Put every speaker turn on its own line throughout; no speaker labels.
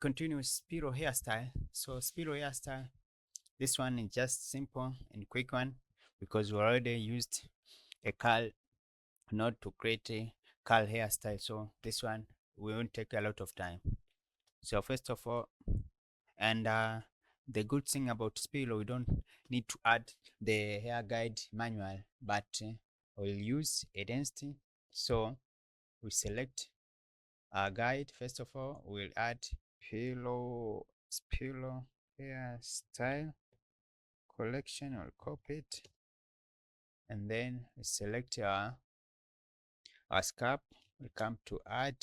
continue with Spiral Hairstyle. So Spiral Hairstyle, this one is just simple and quick one because we already used a curl knot to create a curl hairstyle. So this one won't take a lot of time. So first of all, and the good thing about Spiral, we don't need to add the hair guide manual, but we'll use a density. So we select our guide. First of all, we'll add Spiral Hairstyle collection or copy it, and then we select our scalp. We come to add,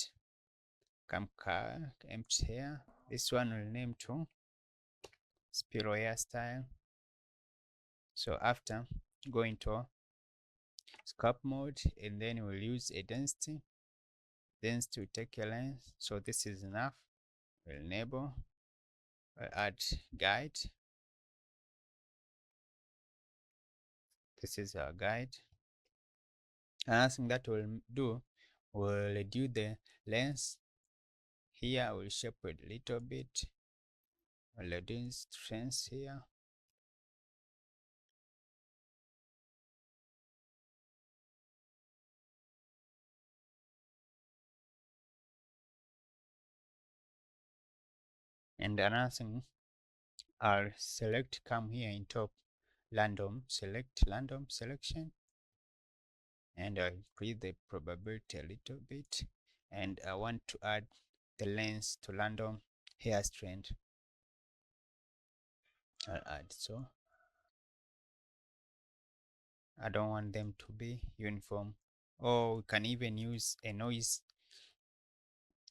come empty hair. This one will name to Spiral Hairstyle. So after going to scalp mode, and then we'll use a density. Density will take a length. So this is enough. We'll enable. We'll add guide. This is our guide. Another thing that we'll do, we'll reduce the length. Here we'll shape it a little bit. We'll reduce strength here. And another thing, I'll select, come here in top, random, select random selection, and I'll increase the probability a little bit, and I want to add the length to random hair strand. I'll add, so I don't want them to be uniform. Or we can even use a noise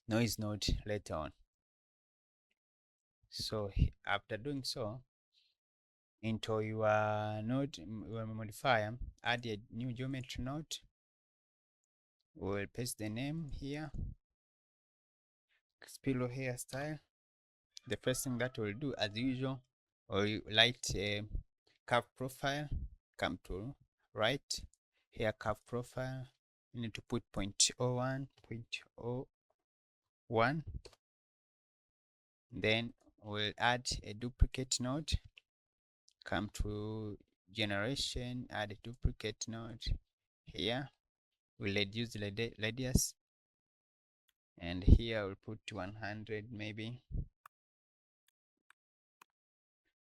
node later on. So after doing so, into your node, your modifier, add a new geometry node. We'll paste the name here, Spiral Hairstyle. The first thing that we'll do, as usual, we'll light a curve profile. Come to right here, curve profile. You need to put 0.01, 0.01. Then we'll add a duplicate node. Come to generation, add a duplicate node here. We'll reduce the radius, and here we'll put 100 maybe.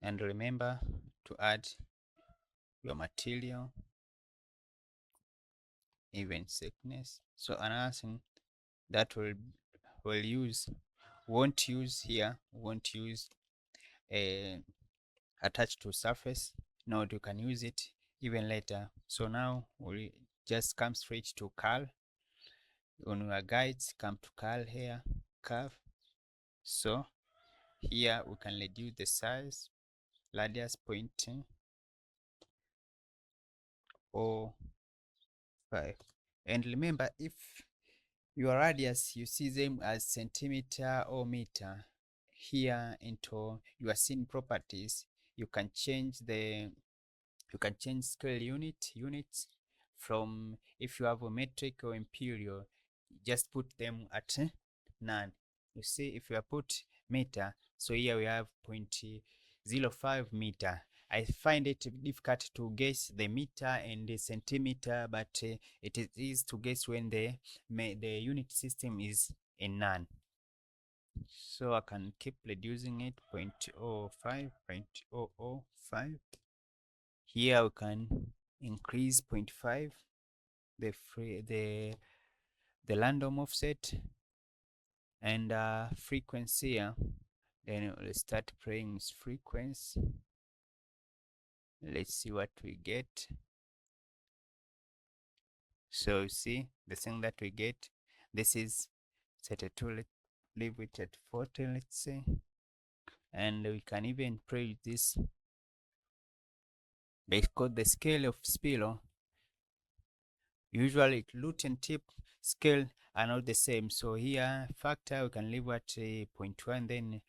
And remember to add your material, even thickness. So another thing that won't use here, won't use a attached to surface node. You can use it even later. So now we just come straight to curl. On your guides, come to curl here, curve. So here we can reduce the size, radius 0.05. And remember, if your radius you see them as centimeter or meter, here into your scene properties, you can change scale units from, if you have a metric or imperial, just put them at none. You see, if you put meter, so here we have 0.05 meter. I find it difficult to guess the meter and the centimeter, but it is easy to guess when the unit system is a none. So I can keep reducing it, 0.05, 0.005. Here we can increase 0.5, the random offset, and frequency here. Then let's start playing with frequency. Let's see what we get. So you see the thing that we get, this is set a 2, let's leave it at 40, let's say. And we can even play with this because the scale of Spiral, usually root and tip scale are not the same. So here factor we can leave at 0.1, then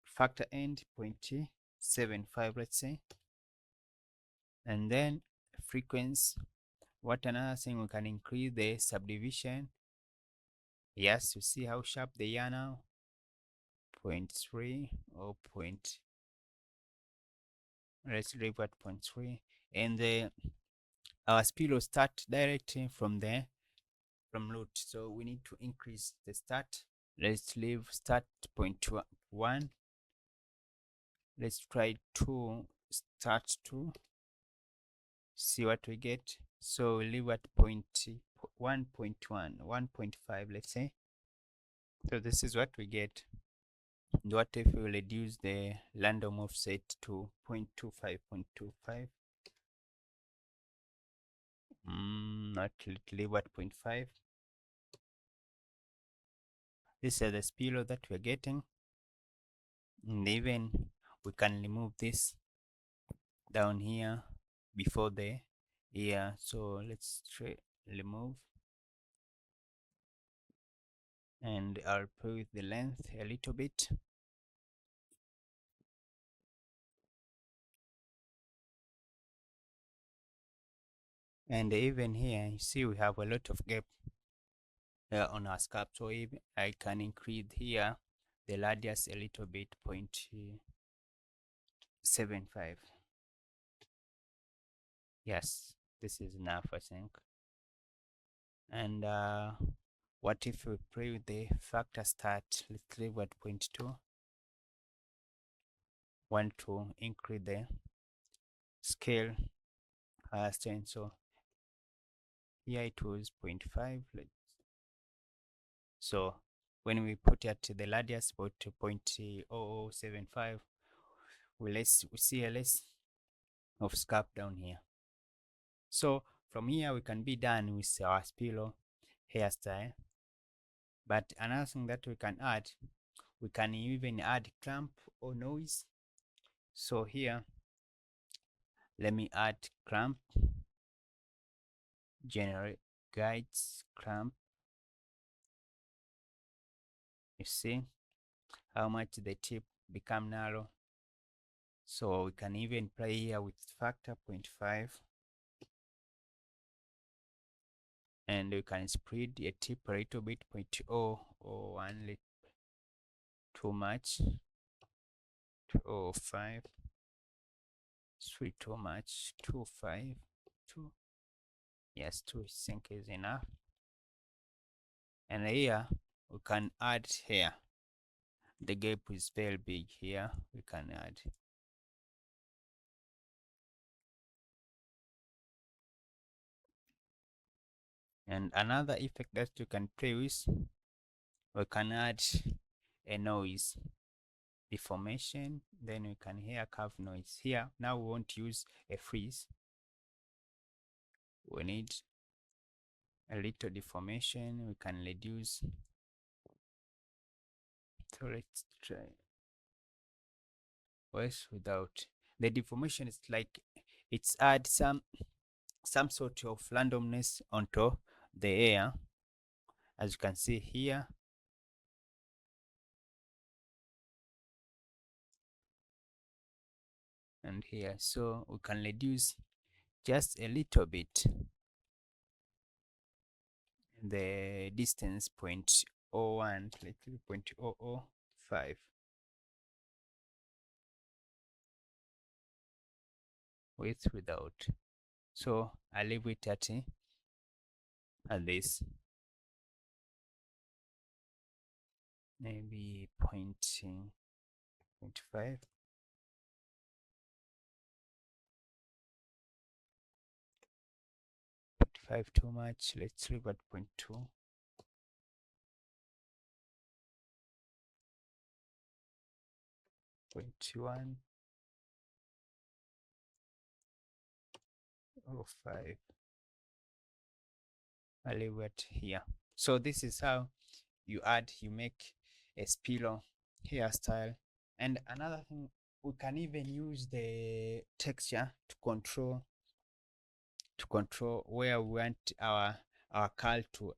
factor end 0.75, let's say. And then frequency, what another thing, we can increase the subdivision. Yes, you see how sharp they are now. 0.3 or point, let's leave at 0.3, and our speed will start directly from there, from root, so we need to increase the start. Let's leave start 0.1. Let's try to start to see what we get. So we leave at 1.1, 1.5, let's say. So this is what we get. And what if we reduce the random offset to 0.25, 0.25? Not leave at 0.5. This is the spiral that we're getting. And even we can remove this down here before the ear. So let's try remove, and I'll play with the length a little bit. And even here, you see we have a lot of gap on our scalp. So even I can increase here the radius a little bit, 0.75. Yes, this is enough, I think. And what if we play with the factor start? Let's leave at 0.2. Want to increase the scale strength. So here it was 0.5. So when we put it to the radius about 0.0075, we see a less of scalp down here. So from here we can be done with our Spiral hairstyle. But another thing that we can add, we can even add clamp or noise. So here, let me add clamp, generate guides clamp. You see how much the tip become narrow. So we can even play here with factor 0.5, and we can spread a tip a little bit, 0.0 or 1, too much, 205, 3 too much, 2.5, 2, yes, 2 I think is enough. And here we can add here, the gap is very big here, we can add. And another effect that you can play with, we can add a noise deformation, then we can hear curve noise. Here now we won't use a freeze, we need a little deformation, we can reduce. So let's try with without the deformation. Is like it's add some sort of randomness onto the air, as you can see here. And here, so we can reduce just a little bit the distance, 0.01, like 0.005, with without. So I leave it at this, maybe 0.5. 0.5 too much, let's leave at 0.2. 0.1 or 5. I leave it here. So this is how you make a spiral hairstyle. And another thing, we can even use the texture to control where we want our curl to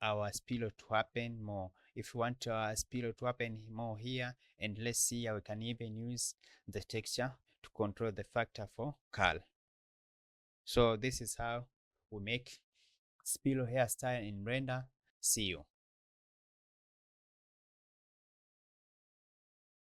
our spiral to happen more. If we want our spiral to happen more here and less here, we can even use the texture to control the factor for curl. So this is how we make spiral hairstyle in Render. See you.